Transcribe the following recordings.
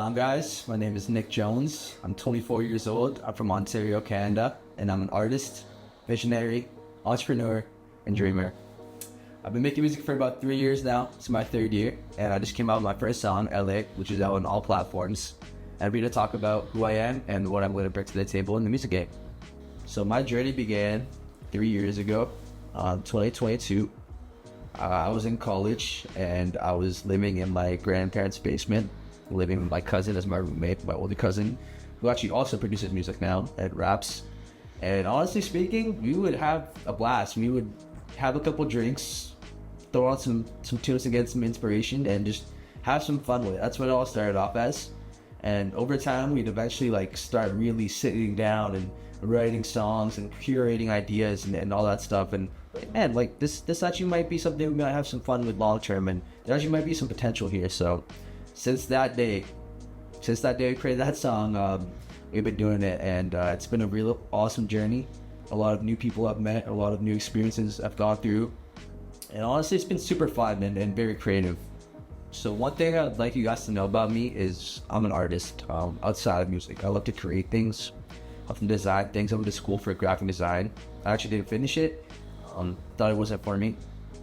on, guys? My name is Nick Jones. I'm 24 years old. I'm from Ontario, Canada, and I'm an artist, visionary, entrepreneur, and dreamer. I've been making music for about 3 years now. It's my third year, and I just came out with my first song, LA, which is out on all platforms. And we're going to talk about who I am and what I'm going to bring to the table in the music game. So my journey began 3 years ago, 2022. I was in college, and I was living in my grandparents' basement, living with my cousin as my roommate, my older cousin, who actually also produces music now and raps. And honestly speaking, we would have a blast. We would have a couple drinks, throw out some tunes to get some inspiration, and just have some fun with it. That's what it all started off as. And over time, we'd eventually start really sitting down and writing songs and curating ideas and all that stuff. And man, this actually might be something we might have some fun with long term, and there actually might be some potential here. So since that day we created that song, we've been doing it, and it's been a real awesome journey. A lot of new people I've met, a lot of new experiences I've gone through, and honestly, it's been super fun and very creative. So one thing I'd like you guys to know about me is I'm an artist outside of music. I love to create things. I love to design things. I went to school for graphic design. I actually didn't finish it. Thought it wasn't for me,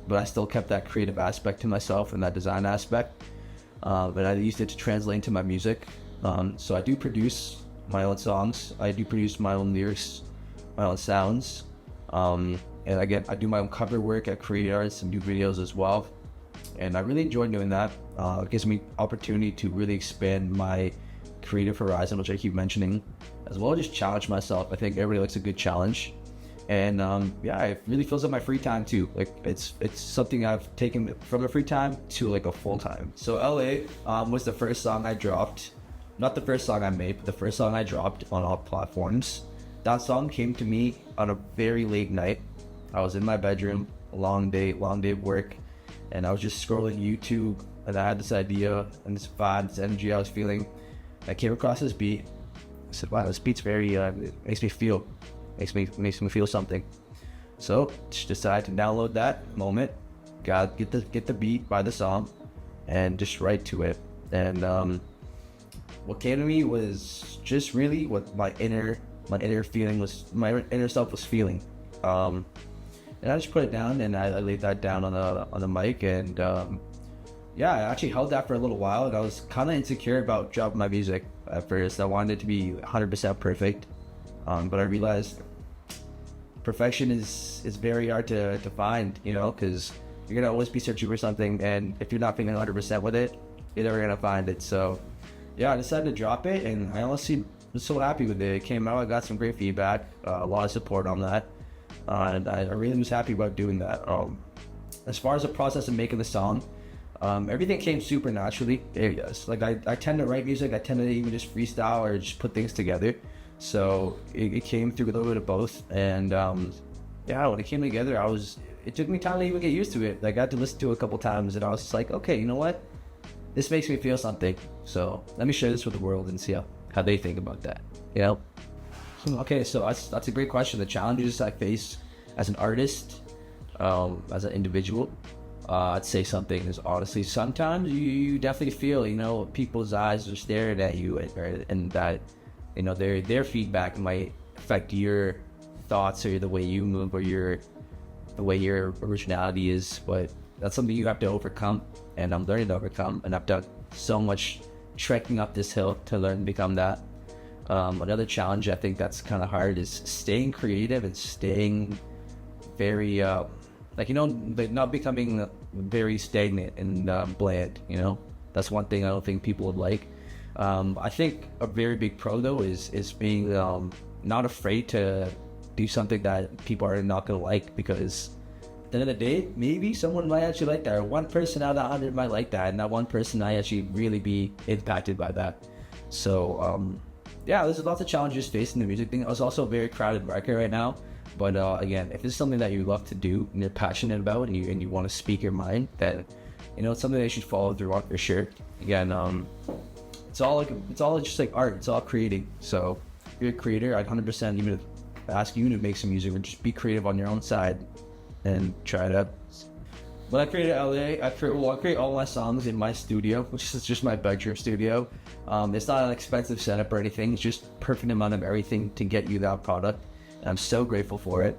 but I still kept that creative aspect to myself and that design aspect. But I used it to translate into my music. So I do produce my own songs. I do produce my own lyrics, my own sounds. And again, I do my own cover work. I create artists and do videos as well. And I really enjoy doing that. It gives me opportunity to really expand my creative horizon, which I keep mentioning, as well as just challenge myself. I think everybody likes a good challenge. And it really fills up my free time too. It's something I've taken from a free time to a full time. So LA was the first song I dropped. Not the first song I made, but the first song I dropped on all platforms. That song came to me on a very late night. I was in my bedroom, a long day of work, and I was just scrolling YouTube, and I had this idea and this vibe, this energy I was feeling. I came across this beat. I said, wow, this beat's very, makes me feel something. So just decided to download that moment, get the beat by the song, and just write to it. And what came to me was just really what my inner feeling was, my inner self was feeling. And I just put it down, and I laid that down on the mic, and I actually held that for a little while, and I was kind of insecure about dropping my music at first. I wanted it to be 100% perfect, but I realized perfection is very hard to find, because you're gonna always be searching for something, and if you're not feeling 100% with it, you're never gonna find it. So I decided to drop it, and I honestly was so happy with it. It came out, I got some great feedback, a lot of support on that, and I really was happy about doing that. As far as the process of making the song, everything came super naturally. Yes, I tend to write music. I tend to even just freestyle or just put things together. So it came through a little bit of both. And when it came together, it took me time to even get used to it. I got to listen to it a couple times, and I was just like, okay, you know what? This makes me feel something. So let me share this with the world and see how they think about that. Okay, so that's a great question. The challenges I face as an artist, as an individual, I'd say something is honestly, sometimes you definitely feel, people's eyes are staring at you, and that, their feedback might affect your thoughts or the way you move or the way your originality is. But that's something you have to overcome, and I'm learning to overcome, and I've done so much trekking up this hill to learn to become that. Another challenge I think that's kind of hard is staying creative and staying very not becoming very stagnant and bland. That's one thing I don't think people would like. I think a very big pro though is being not afraid to do something that people are not gonna like, because at the end of the day, maybe someone might actually like that, or one person out of 100 might like that, and that one person might actually really be impacted by that. So there's lots of challenges facing the music thing. It's also a very crowded market right now. But again, if it's something that you love to do and you're passionate about, and you want to speak your mind, then it's something that you should follow through on for sure. Again, it's all just like art. It's all creating. So if you're a creator, I'd 100% even ask you to make some music, or just be creative on your own side and try it out. When I created LA, I create all my songs in my studio, which is just my bedroom studio. It's not an expensive setup or anything. It's just perfect amount of everything to get you that product. And I'm so grateful for it.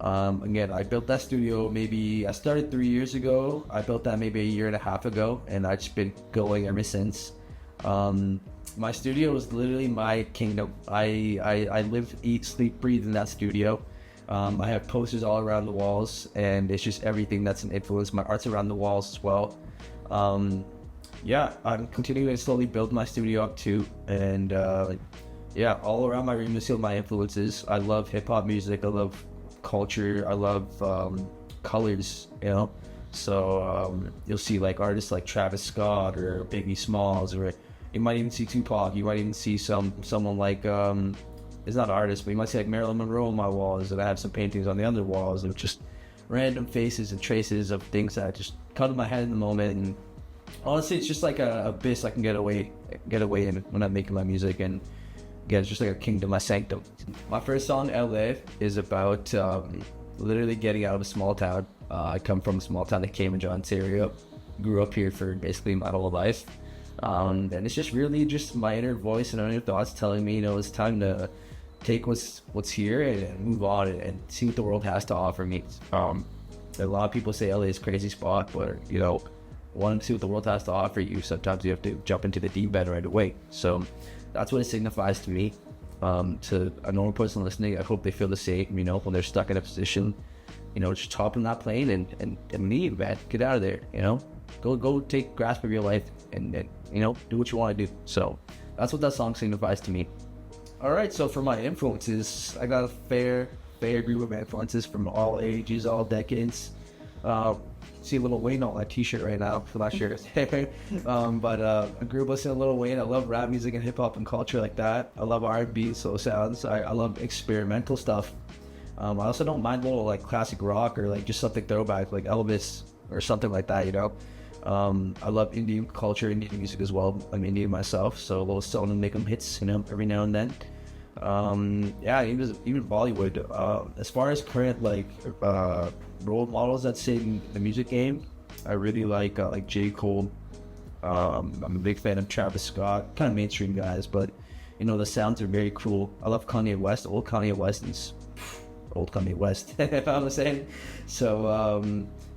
Again, I built that studio I started 3 years ago. I built that maybe a year and a half ago, and I've just been going ever since. My studio is literally my kingdom. I live, eat, sleep, breathe in that studio. I have posters all around the walls, and it's just everything that's an influence. My art's around the walls as well. I'm continuing to slowly build my studio up too, and all around my room is still my influences. I love hip hop music. I love culture. I love colors. So you'll see like artists like Travis Scott or Biggie Smalls, or you might even see Tupac. You might even see someone like it's not artists, but you might see like Marilyn Monroe on my walls, and I have some paintings on the other walls of just random faces and traces of things that just come to my head in the moment. And honestly, it's just like a abyss I can get away in when I'm making my music, and again, it's just like a kingdom, a sanctum. My first song, LA, is about literally getting out of a small town. I come from a small town in Cambridge, Ontario. Grew up here for basically my whole life. And it's just really just my inner voice and inner thoughts telling me, it's time to take what's here and move on and see what the world has to offer me. A lot of people say LA is a crazy spot, but wanting to see what the world has to offer you, sometimes you have to jump into the deep end right away. So that's what it signifies to me. To a normal person listening, I hope they feel the same, when they're stuck in a position, just hop on that plane and leave, man. Get out of there, Go take grasp of your life and do what you want to do. So that's what that song signifies to me. All right, so for my influences, I got a fair group of influences from all ages, all decades. See Lil Wayne on my t-shirt right now. I'm not sure. But I grew up listening to Lil Wayne. I love rap music and hip-hop and culture like that. I love R&B, soul sounds. I love experimental stuff. I also don't mind a little like classic rock or like just something throwback like Elvis or something like that, I love Indian culture, Indian music as well. I'm Indian myself, so a little soul and make them hits, every now and then. Even Bollywood. As far as current role models that say in the music game, I really like J. Cole. I'm a big fan of Travis Scott, kind of mainstream guys, but the sounds are very cool. I love Kanye West. Old Kanye West, if I'm saying. So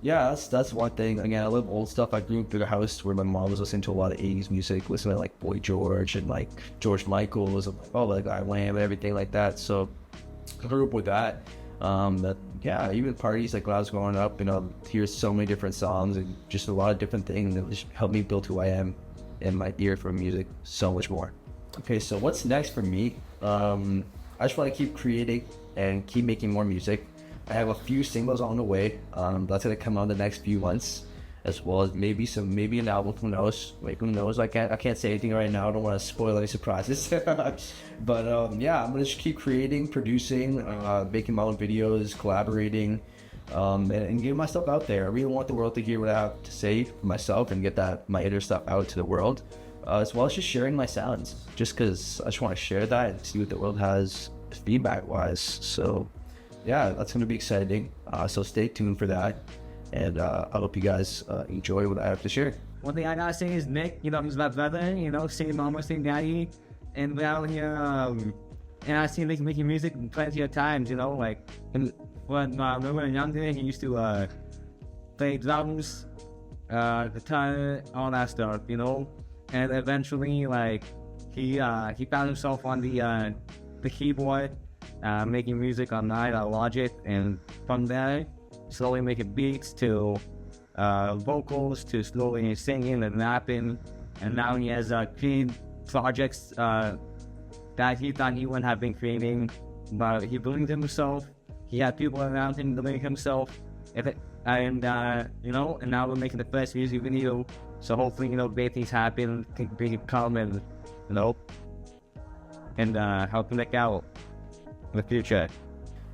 that's one thing. Again, I love old stuff. I grew up in a house where my mom was listening to a lot of 80s music, listening to like Boy George and like George Michael's and like I Wham and everything like that. So I grew up with that. Even parties like when I was growing up, hear so many different songs and just a lot of different things that just helped me build who I am and my ear for music so much more. Okay, so what's next for me? I just want to keep creating and keep making more music. I have a few singles on the way. That's gonna come out in the next few months, as well as maybe an album. Who knows? Who knows? I can't say anything right now. I don't want to spoil any surprises. But I'm gonna just keep creating, producing, making my own videos, collaborating, and getting my stuff out there. I really want the world to hear what I have to say for myself and get my inner stuff out to the world, as well as just sharing my sounds. Just because I just want to share that and see what the world has feedback wise. So that's going to be exciting. So stay tuned for that, and I hope you guys enjoy what I have to share. One thing I gotta say is Nick, he's my brother, same mama, same daddy, and down here, and I see Nick making music plenty of times, like when we were younger, he used to play drums, guitar, all that stuff, and eventually, he found himself on the keyboard, making music on Logic, and from there, slowly making beats to vocals to slowly singing and rapping, and now he has created projects that he thought he wouldn't have been creating, but he believed in himself. He had people around him believing himself, and now we're making the first music video. So hopefully, great things happen, can come and help Nick out in the future.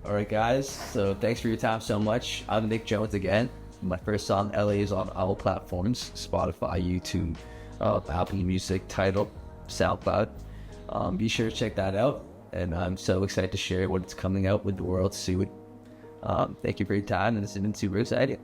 Alright guys, so thanks for your time so much. I'm Nick Jones again. My first song, LA, is on all platforms: Spotify, YouTube, Apple Music, Tidal, SoundCloud. Be sure to check that out, and I'm so excited to share what's coming out with the world soon. Thank you for your time, and this has been super exciting.